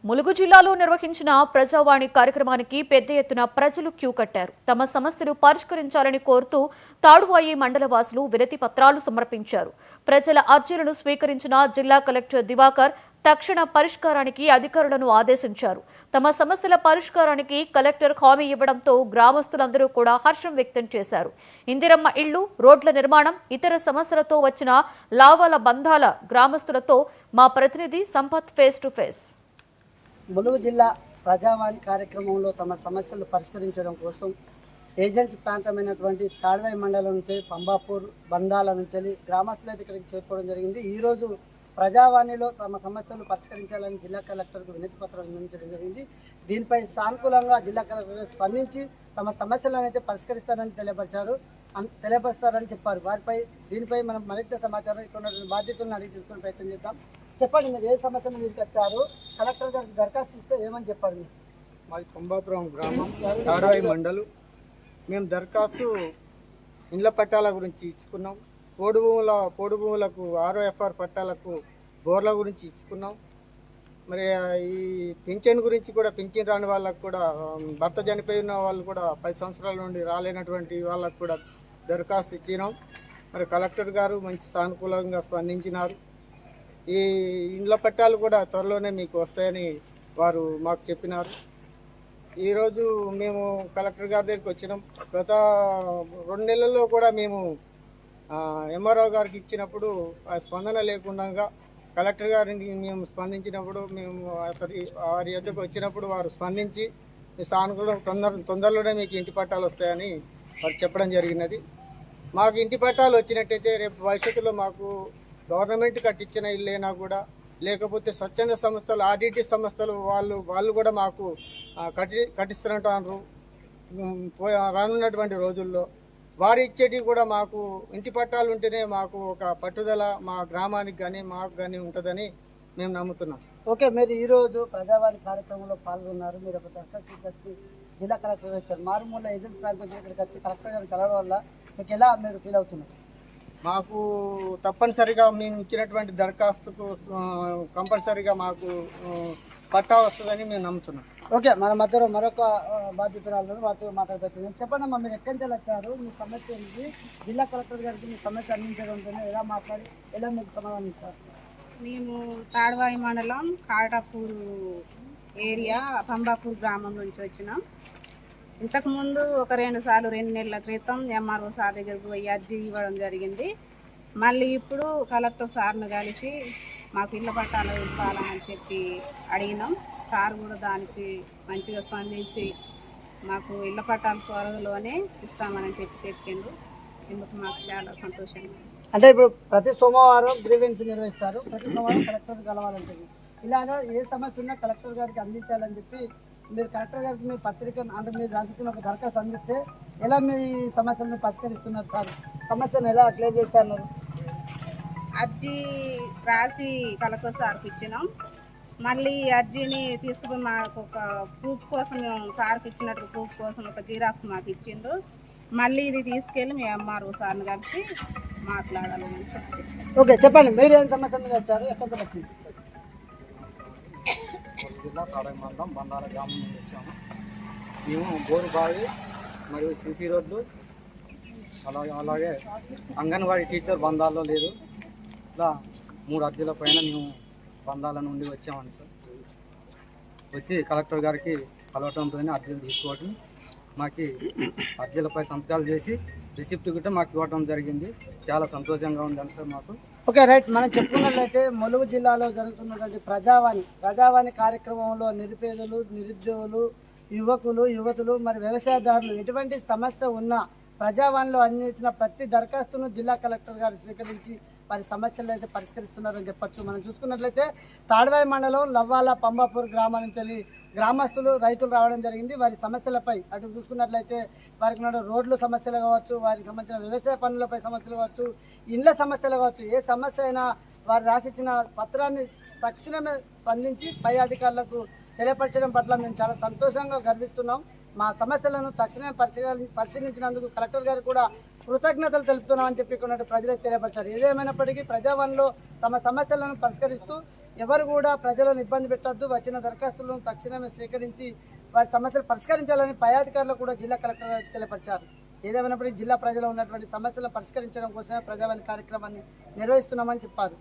ములుగు జిల్లాలో నిర్వహించిన ప్రజావాణి కార్యక్రమానికి పెద్ద ఎత్తున ప్రజలు క్యూ కట్టారు. తమ సమస్యలు పరిష్కరించాలని కోరుతూ తాడువాయి మండల వాసులు వినతి పత్రాలు సమర్పించారు. ప్రజల అర్జీలను స్వీకరించిన జిల్లా కలెక్టర్ దివాకర్ తక్షణ పరిష్కారానికి అధికారులను ఆదేశించారు. తమ సమస్యల పరిష్కారానికి కలెక్టర్ హామీ ఇవ్వడంతో గ్రామస్తులందరూ కూడా హర్షం వ్యక్తం చేశారు. ఇందిరమ్మ ఇళ్లు, రోడ్ల నిర్మాణం, ఇతర సమస్యలతో వచ్చిన లావాల బంధాల గ్రామస్తులతో మా ప్రతినిధి Sampath face to face. Mulugu జిల్లా ప్రజావాణి కార్యక్రమంలో తమ సమస్యలు పరిష్కరించడం కోసం ఏజెన్సీ ప్రాంతమైనటువంటి తాడ్వాయి మండలం నుంచి పంబాపూర్ బంధాల నుంచి గ్రామస్తులు అయితే ఇక్కడికి చేరుకోవడం జరిగింది. ఈరోజు ప్రజావాణిలో తమ సమస్యలు పరిష్కరించాలని జిల్లా కలెక్టర్కు వినతి పత్రం అందించడం జరిగింది. దీనిపై సానుకూలంగా జిల్లా కలెక్టర్ స్పందించి తమ సమస్యలను అయితే తెలియపరుస్తారని చెప్పారు. దీనిపై మనం మరింత సమాచారం ఇక్కడ బాధ్యతలను అడిగి తీసుకునే ప్రయత్నం చేద్దాం. చెప్పండి, మీరు ఏ సమస్యను మీకు వచ్చారు, కలెక్టర్ గారికి దరఖాస్తు ఇస్తే ఏమని చెప్పారు? మీరు మాది కొంబాపురం గ్రామం, తాడ్వాయి మండలం. మేము దరఖాస్తు ఇండ్ల పట్టాల గురించి ఇచ్చుకున్నాం. పోడు భూములకు ROFR పట్టాలకు బోర్ల గురించి ఇచ్చుకున్నాం. మరి ఈ పింఛన్ గురించి కూడా, పింఛన్ రాని వాళ్ళకు కూడా, భర్త చనిపోయిన వాళ్ళు కూడా 10 సంవత్సరాల నుండి రాలేనటువంటి వాళ్ళకు కూడా దరఖాస్తు ఇచ్చినాం. మరి కలెక్టర్ గారు మంచి సానుకూలంగా స్పందించినారు. ఈ ఇండ్ల పట్టాలు కూడా త్వరలోనే మీకు వస్తాయని వారు మాకు చెప్పినారు. ఈరోజు మేము కలెక్టర్ గారి దగ్గరికి వచ్చినాం. గత 2 నెలల్లో కూడా మేము MRO గారికి ఇచ్చినప్పుడు స్పందన లేకుండా కలెక్టర్ గారికి మేము స్పందించినప్పుడు, మేము వారి యొద్దకు వచ్చినప్పుడు వారు స్పందించి మీ సానుకూలం తొందరలోనే మీకు ఇంటి పట్టాలు వస్తాయని వారు చెప్పడం జరిగినది. మాకు ఇంటి పట్టాలు వచ్చినట్టయితే రేపు భవిష్యత్తులో మాకు గవర్నమెంట్ కట్టించిన ఇల్లైనా కూడా, లేకపోతే స్వచ్ఛంద సంస్థలు, RDT సంస్థలు వాళ్ళు కూడా మాకు కట్టిస్తున్నట్టు రానున్నటువంటి రోజుల్లో వారు ఇచ్చేటివి కూడా మాకు ఇంటి పట్టాలు ఉంటేనే మాకు ఒక పట్టుదల మా గ్రామానికి కానీ మాకు కానీ ఉంటుందని మేము నమ్ముతున్నాం. ఓకే, మీరు ఈరోజు ప్రజావాణి కార్యక్రమంలో పాల్గొన్నారు. మీరు ఒక దరఖాస్తు వచ్చి జిల్లా కలెక్టర్ వచ్చారు. మారుమూల ఏజెన్సీ ప్రాంతం ఇక్కడికి వచ్చి కలెక్టర్ గారిని కలవడం వల్ల మీకు ఎలా మీరు ఫీల్ అవుతున్నారు? మాకు తప్పనిసరిగా మేము ఇచ్చినటువంటి దరఖాస్తుకు కంపల్సరిగా మాకు పట్టా వస్తుందని మేము నమ్ముతున్నాం. ఓకే, మన మధ్యలో మరొక బాధ్యతలు వాటితో మాట్లాడుతున్నాం. చెప్పండి అమ్మా, మీరు ఎక్కడి నుంచి వచ్చారు, మీ సమస్య ఏంటి, జిల్లా కలెక్టర్ గారికి మీ సమస్య అందించడంతో ఎలా మాట్లాడి ఎలా మీకు సమాధానం ఇచ్చారు? మేము తాడ్వాయి మండలం కాటాపూర్ ఏరియా పంబాపూర్ గ్రామం నుంచి వచ్చినాం. ఇంతకుముందు ఒక 2 నెలల క్రితం MRO సార్ దగ్గరకు పోయి అర్జీ ఇవ్వడం జరిగింది. మళ్ళీ ఇప్పుడు కలెక్టర్ సార్ను కలిసి మాకు ఇళ్ళ పట్టాలు ఇవ్వాలని చెప్పి అడిగినాం. సార్ కూడా దానికి మంచిగా స్పందించి మాకు ఇళ్ళ పట్టాలు త్వరలోనే ఇస్తామని చెప్పిండు. ఇందుకు మాకు చాలా సంతోషంగా. అంటే ఇప్పుడు ప్రతి సోమవారం గ్రీవెన్స్ నిర్వహిస్తారు, ప్రతి సోమవారం కలెక్టర్ కలవాలంటుంది. ఇలాగా ఏ సమస్య ఉన్నా కలెక్టర్ గారికి అందించాలని చెప్పి మీరు కలెక్టర్ గారికి మీ పత్రిక అంటే మీరు రాసిన ఒక దరఖాస్తు అందిస్తే ఎలా మీ సమస్యలను పరిష్కరిస్తున్నారు? సార్ సమస్యను ఎలా క్లియర్ చేస్తున్నారు? అర్జీ రాసి కలెక్టర్ సార్కి ఇచ్చినాం. మళ్ళీ అర్జీని తీసుకుని మాకు ఒక ప్రూఫ్ కోసం, సార్కి ఇచ్చినట్టు ప్రూఫ్ కోసం ఒక జిరాక్స్ మాకు ఇచ్చిండ్రు. మళ్ళీ ఇది తీసుకెళ్ళి మేము MRO సార్ని కలిసి మాట్లాడాలని చెప్పి. ఓకే, చెప్పండి, మీరు ఏం సమస్య మీద వచ్చారు, ఎక్కడ వచ్చింది? జిల్లా తాడ్వాయి మండలం బండాల గ్రామం నుండి వచ్చాము. మేము బోరు బావి మరియు CC రోడ్లు, అలాగే అంగన్వాడీ టీచర్ బంధాల్లో లేదు. ఇలా 3 అర్జీల పైన మేము బంధాల నుండి వచ్చామని సార్. వచ్చి కలెక్టర్ గారికి కలవటంతో అర్జీలు తీసుకోవటం, మాకు అర్జీలపై సంతకాలు చేసి రిసిప్ట్ కూడా మాకు ఇవ్వటం జరిగింది. చాలా సంతోషంగా ఉందని సార్ మాకు. Okay, right. మనం చెప్పుకున్నట్లయితే ములుగు జిల్లాలో జరుగుతున్నటువంటి ప్రజావాణి కార్యక్రమంలో నిరుపేదలు, నిరుద్యోగులు, యువతులు మరి వ్యవసాయదారులు ఎటువంటి సమస్య ఉన్నా ప్రజావాణిలో అందించిన ప్రతి దరఖాస్తును జిల్లా కలెక్టర్ గారు స్వీకరించి వారి సమస్యలు అయితే పరిష్కరిస్తున్నారని చెప్పచ్చు. మనం చూసుకున్నట్లయితే తాడ్వాయి మండలం లవ్వాల పంబాపూర్ గ్రామం నుంచి గ్రామస్తులు, రైతులు రావడం జరిగింది. వారి సమస్యలపై అటు చూసుకున్నట్లయితే వారికి రోడ్లు సమస్యలు కావచ్చు, వారికి సంబంధించిన వ్యవసాయ పనులపై సమస్యలు కావచ్చు, ఇండ్ల సమస్యలు కావచ్చు, ఏ సమస్య అయినా వారు రాసిచ్చిన పత్రాన్ని తక్షణమే స్పందించి పై అధికారులకు తెలియపరచడం పట్ల మేము చాలా సంతోషంగా గర్విస్తున్నాం. మా సమస్యలను తక్షణమే పరిశీలించినందుకు కలెక్టర్ గారు కూడా కృతజ్ఞతలు తెలుపుతున్నామని చెప్పి ప్రజలకు తెలియపరిచారు. ఏదేమైనప్పటికీ ప్రజావాణిలో తమ సమస్యలను పరిష్కరిస్తూ ఎవరు కూడా ప్రజలను ఇబ్బంది పెట్టొద్దు, వచ్చిన దరఖాస్తులను తక్షణమే స్వీకరించి వారి సమస్యలు పరిష్కరించాలని పై అధికారులు కూడా జిల్లా కలెక్టర్ గారు తెలియపరిచారు. ఏదేమైనప్పటికీ జిల్లా ప్రజలు ఉన్నటువంటి సమస్యలను పరిష్కరించడం కోసమే ప్రజావాణి కార్యక్రమాన్ని నిర్వహిస్తున్నామని చెప్పారు.